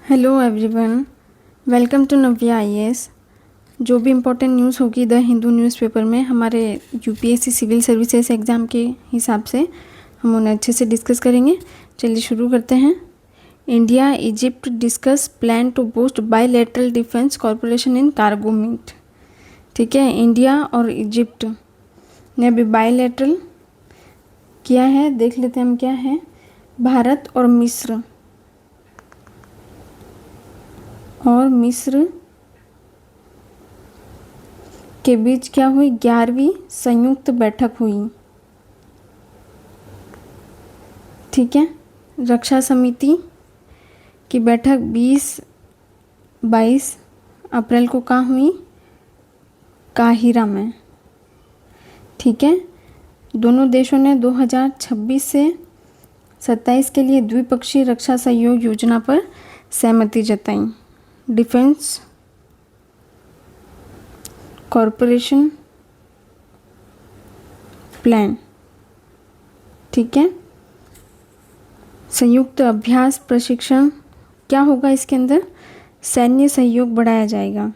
Hello everyone, welcome to Navya IAS. जो भी important news होगी द हिंदू न्यूज़पेपर में हमारे यूपीएससी सिविल सर्विसेज एग्ज़ाम के हिसाब से हम उन्हें अच्छे से डिस्कस करेंगे। चलिए शुरू करते हैं। India Egypt discuss plan to boost bilateral defence corporation in cargo meet. ठीक है, इंडिया और इजिप्ट ने अभी बायलैटरल किया है। देख लेते हैं हम क्या है। भारत और मिस्र के बीच क्या हुई? 11वीं संयुक्त बैठक हुई। ठीक है, रक्षा समिति की बैठक 20-22 अप्रैल को कहाँ हुई? काहिरा में। ठीक है, दोनों देशों ने 2026 से 27 के लिए द्विपक्षीय रक्षा सहयोग योजना पर सहमति जताई। Defence corporation plan. ठीक है, संयुक्त अभ्यास प्रशिक्षण क्या होगा इसके अंदर? सैन्य सहयोग बढ़ाया जाएगा।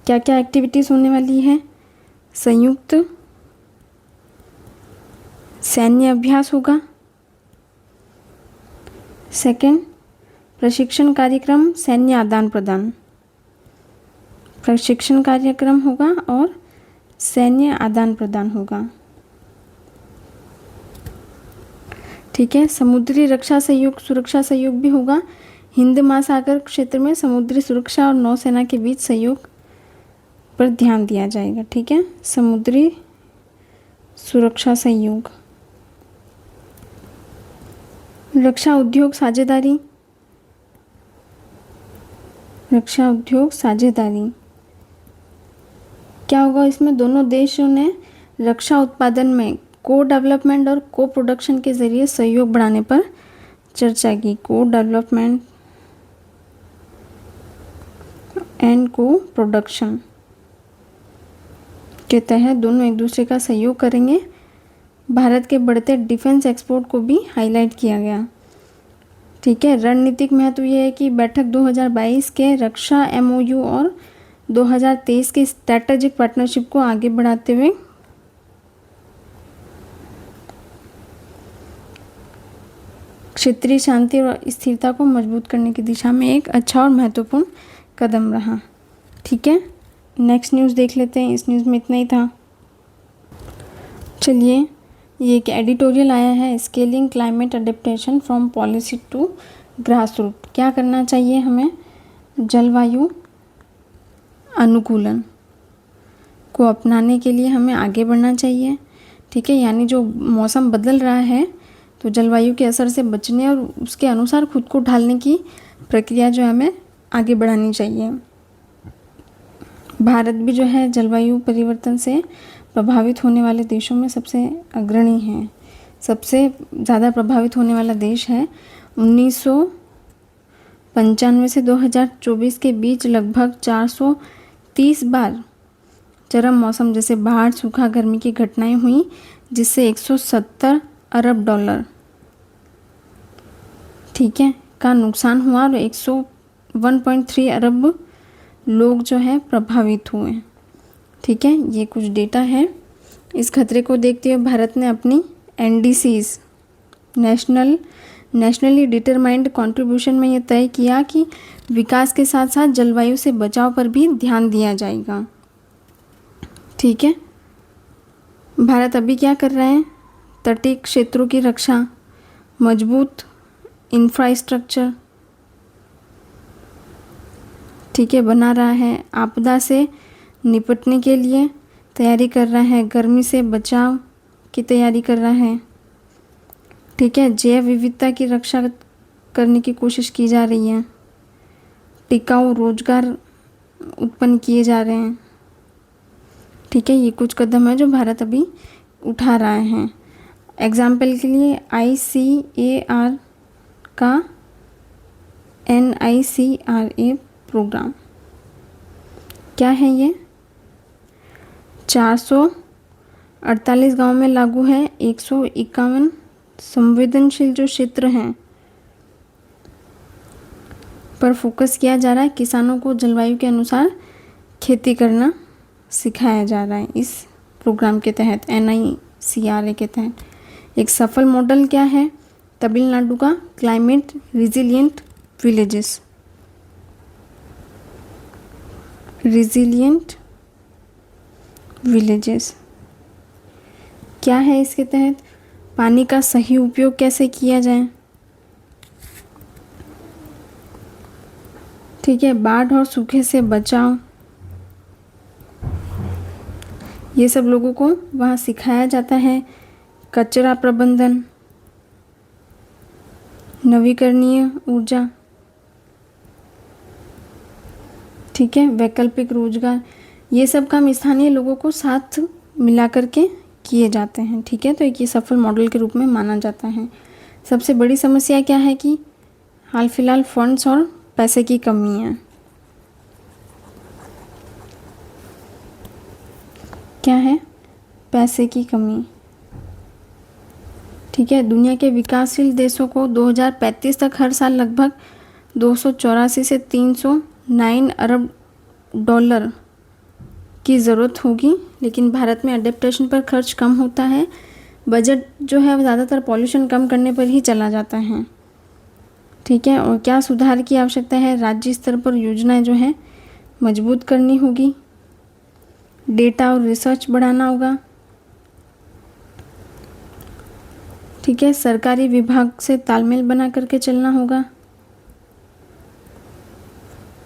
क्या क्या एक्टिविटीज़ होने वाली है? संयुक्त सैन्य अभ्यास होगा। सेकंड, प्रशिक्षण कार्यक्रम, सैन्य आदान प्रदान। प्रशिक्षण कार्यक्रम होगा और सैन्य आदान प्रदान होगा। ठीक है, समुद्री रक्षा सहयोग, सुरक्षा सहयोग भी होगा। हिंद महासागर क्षेत्र में समुद्री सुरक्षा और नौसेना के बीच सहयोग पर ध्यान दिया जाएगा। ठीक है, समुद्री सुरक्षा सहयोग। रक्षा उद्योग साझेदारी, क्या होगा इसमें? दोनों देशों ने रक्षा उत्पादन में को डेवलपमेंट और को प्रोडक्शन के जरिए सहयोग बढ़ाने पर चर्चा की। को डेवलपमेंट एंड को प्रोडक्शन के तहत दोनों एक दूसरे का सहयोग करेंगे। भारत के बढ़ते डिफेंस एक्सपोर्ट को भी हाईलाइट किया गया। ठीक है, रणनीतिक महत्व ये है कि बैठक 2022 के रक्षा एमओयू और 2023 के स्ट्रैटेजिक पार्टनरशिप को आगे बढ़ाते हुए क्षेत्रीय शांति और स्थिरता को मजबूत करने की दिशा में एक अच्छा और महत्वपूर्ण कदम रहा। ठीक है, नेक्स्ट न्यूज़ देख लेते हैं। इस न्यूज़ में इतना ही था। चलिए, ये एक एडिटोरियल आया है, scaling climate adaptation from policy to grass root. क्या करना चाहिए हमें? जलवायु अनुकूलन को अपनाने के लिए हमें आगे बढ़ना चाहिए। ठीक है, यानी जो मौसम बदल रहा है तो जलवायु के असर से बचने और उसके अनुसार खुद को ढालने की प्रक्रिया जो हमें आगे बढ़ानी चाहिए। भारत भी जो है जलवायु परिवर्तन से प्रभावित होने वाले देशों में सबसे अग्रणी है। सबसे ज़्यादा प्रभावित होने वाला देश है। 1995 से 2024 के बीच लगभग 430 बार चरम मौसम जैसे बाढ़, सूखा, गर्मी की घटनाएं हुई, जिससे 170 अरब डॉलर ठीक है का नुकसान हुआ और 101.3 अरब लोग जो है प्रभावित हुए। ठीक है, ये कुछ डेटा है। इस खतरे को देखते हुए भारत ने अपनी एनडीसीज नेशनली डिटरमाइंड कंट्रीब्यूशन में ये तय किया कि विकास के साथ साथ जलवायु से बचाव पर भी ध्यान दिया जाएगा। ठीक है, भारत अभी क्या कर रहा है? तटीय क्षेत्रों की रक्षा, मजबूत इंफ्रास्ट्रक्चर ठीक है बना रहा है। आपदा से निपटने के लिए तैयारी कर रहा है। गर्मी से बचाव की तैयारी कर रहा है। ठीक है, जैव विविधता की रक्षा करने की कोशिश की जा रही है। टिकाऊ रोजगार उत्पन्न किए जा रहे हैं। ठीक है, ये कुछ कदम है जो भारत अभी उठा रहा है। एग्जाम्पल के लिए ICAR का NICRA प्रोग्राम क्या है? ये 448 गांव में लागू है। 151 संवेदनशील जो क्षेत्र हैं पर फोकस किया जा रहा है। किसानों को जलवायु के अनुसार खेती करना सिखाया जा रहा है इस प्रोग्राम के तहत, NICRA के तहत। एक सफल मॉडल क्या है? तमिलनाडु का climate resilient villages. Resilient villages क्या है? इसके तहत पानी का सही उपयोग कैसे किया जाए, ठीक है, बाढ़ और सूखे से बचाव, ये सब लोगों को वहाँ सिखाया जाता है। कचरा प्रबंधन, नवीकरणीय ऊर्जा, ठीक है, वैकल्पिक रोजगार, ये सब काम स्थानीय लोगों को साथ मिला करके किए जाते हैं, ठीक है। तो एक ये सफल मॉडल के रूप में माना जाता है। सबसे बड़ी समस्या क्या है कि हाल फिलहाल फंड्स और पैसे की कमी है। क्या है? पैसे की कमी, ठीक है। दुनिया के विकासशील देशों को 2035 तक हर साल लगभग 284 से 309 अरब डॉलर की ज़रूरत होगी, लेकिन भारत में अडेप्टेशन पर खर्च कम होता है। बजट जो है ज़्यादातर पॉल्यूशन कम करने पर ही चला जाता है, ठीक है। और क्या सुधार की आवश्यकता है? राज्य स्तर पर योजनाएं जो है मजबूत करनी होगी, डेटा और रिसर्च बढ़ाना होगा, ठीक है। सरकारी विभाग से तालमेल बना करके चलना होगा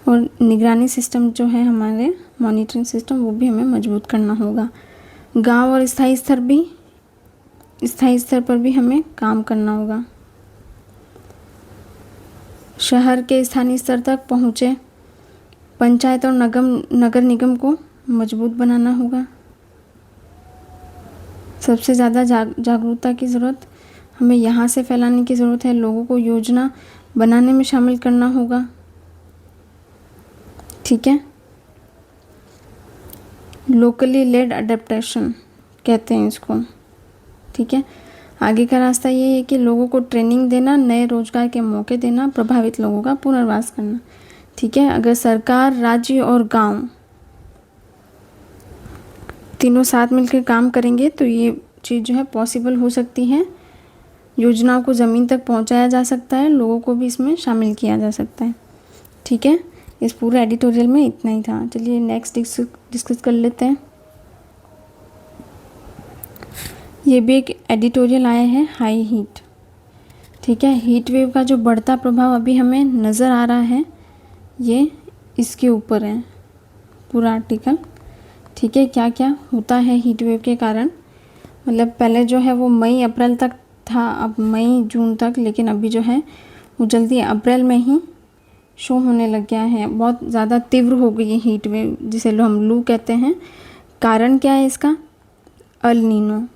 और निगरानी सिस्टम जो है हमारे मॉनिटरिंग सिस्टम वो भी हमें मजबूत करना होगा। गांव और स्थायी स्तर पर भी हमें काम करना होगा। शहर के स्थानीय स्तर तक पहुँचे पंचायत और नगर निगम को मजबूत बनाना होगा। सबसे ज़्यादा जागरूकता की ज़रूरत हमें यहाँ से फैलाने की ज़रूरत है। लोगों को योजना बनाने में शामिल करना होगा, ठीक है। लोकली लेड अडेप्टेशन कहते हैं इसको, ठीक है। आगे का रास्ता ये है कि लोगों को ट्रेनिंग देना, नए रोजगार के मौके देना, प्रभावित लोगों का पुनर्वास करना, ठीक है। अगर सरकार, राज्य और गांव तीनों साथ मिलकर काम करेंगे तो ये चीज़ जो है पॉसिबल हो सकती है। योजनाओं को ज़मीन तक पहुंचाया जा सकता है, लोगों को भी इसमें शामिल किया जा सकता है, ठीक है। इस पूरे एडिटोरियल में इतना ही था। चलिए नेक्स्ट डिस्कस कर लेते हैं। ये भी एक एडिटोरियल आया है, हाई हीट, ठीक है। हीट वेव का जो बढ़ता प्रभाव अभी हमें नज़र आ रहा है ये इसके ऊपर है पूरा आर्टिकल, ठीक है। क्या क्या होता है हीट वेव के कारण, मतलब पहले जो है वो मई अप्रैल तक था, अब मई जून तक, लेकिन अभी जो है वो जल्दी अप्रैल में ही शो होने लग गया है। बहुत ज़्यादा तीव्र हो गई है हीट वेव, जिसे हम लू कहते हैं। कारण क्या है इसका? अल नीनो,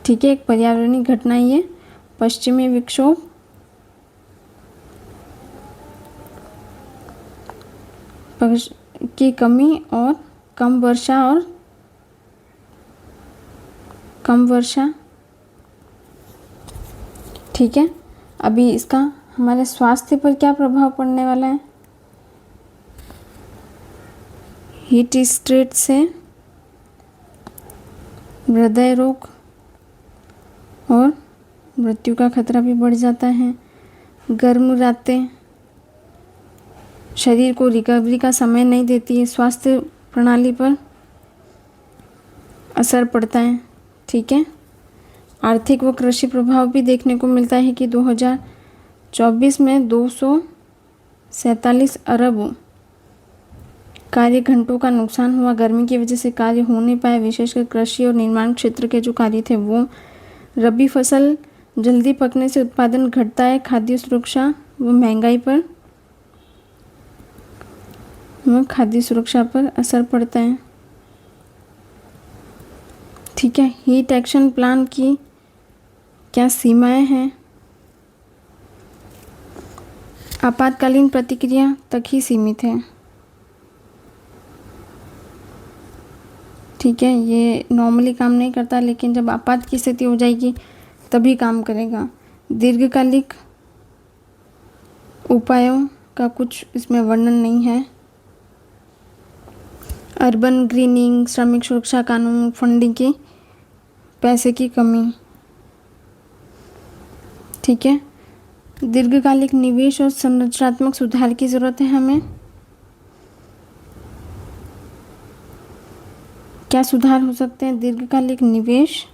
ठीक है। एक पर्यावरणीय घटना ये पश्चिमी विक्षोभ की कमी और कम वर्षा, ठीक है। अभी इसका हमारे स्वास्थ्य पर क्या प्रभाव पड़ने वाला है? हीट स्ट्रेस से हृदय रोग और मृत्यु का खतरा भी बढ़ जाता है। गर्म रातें शरीर को रिकवरी का समय नहीं देती है, स्वास्थ्य प्रणाली पर असर पड़ता है, ठीक है। आर्थिक व कृषि प्रभाव भी देखने को मिलता है कि 2024 में 247 अरब कार्य घंटों का नुकसान हुआ। गर्मी की वजह से कार्य हो नहीं पाए, विशेषकर कृषि और निर्माण क्षेत्र के जो कार्य थे वो। रबी फसल जल्दी पकने से उत्पादन घटता है। खाद्य सुरक्षा पर असर पड़ता है, ठीक है। हीट एक्शन प्लान की क्या सीमाएं हैं? आपातकालीन प्रतिक्रिया तक ही सीमित है, ठीक है। ये नॉर्मली काम नहीं करता, लेकिन जब आपात की स्थिति हो जाएगी तभी काम करेगा। दीर्घकालिक उपायों का कुछ इसमें वर्णन नहीं है। अर्बन ग्रीनिंग, श्रमिक सुरक्षा कानून, फंडिंग की पैसे की कमी। ठीक है, दीर्घकालिक निवेश और संरचनात्मक सुधार की ज़रूरत है हमें। क्या सुधार हो सकते हैं? दीर्घकालिक निवेश,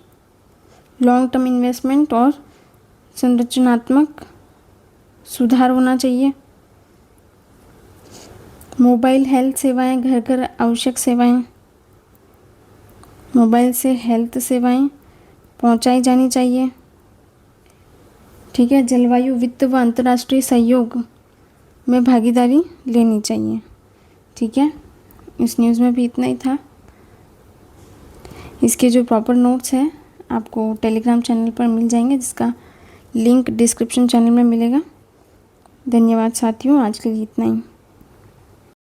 लॉन्ग टर्म इन्वेस्टमेंट और संरचनात्मक सुधार होना चाहिए। मोबाइल हेल्थ सेवाएं, घर घर आवश्यक सेवाएं, मोबाइल से हेल्थ सेवाएं पहुंचाई जानी चाहिए। ठीक है, जलवायु वित्त व अंतर्राष्ट्रीय सहयोग में भागीदारी लेनी चाहिए। ठीक है, इस न्यूज़ में भी इतना ही था। इसके जो प्रॉपर नोट्स हैं आपको टेलीग्राम चैनल पर मिल जाएंगे, जिसका लिंक डिस्क्रिप्शन चैनल में मिलेगा। धन्यवाद साथियों, आज के लिए इतना ही।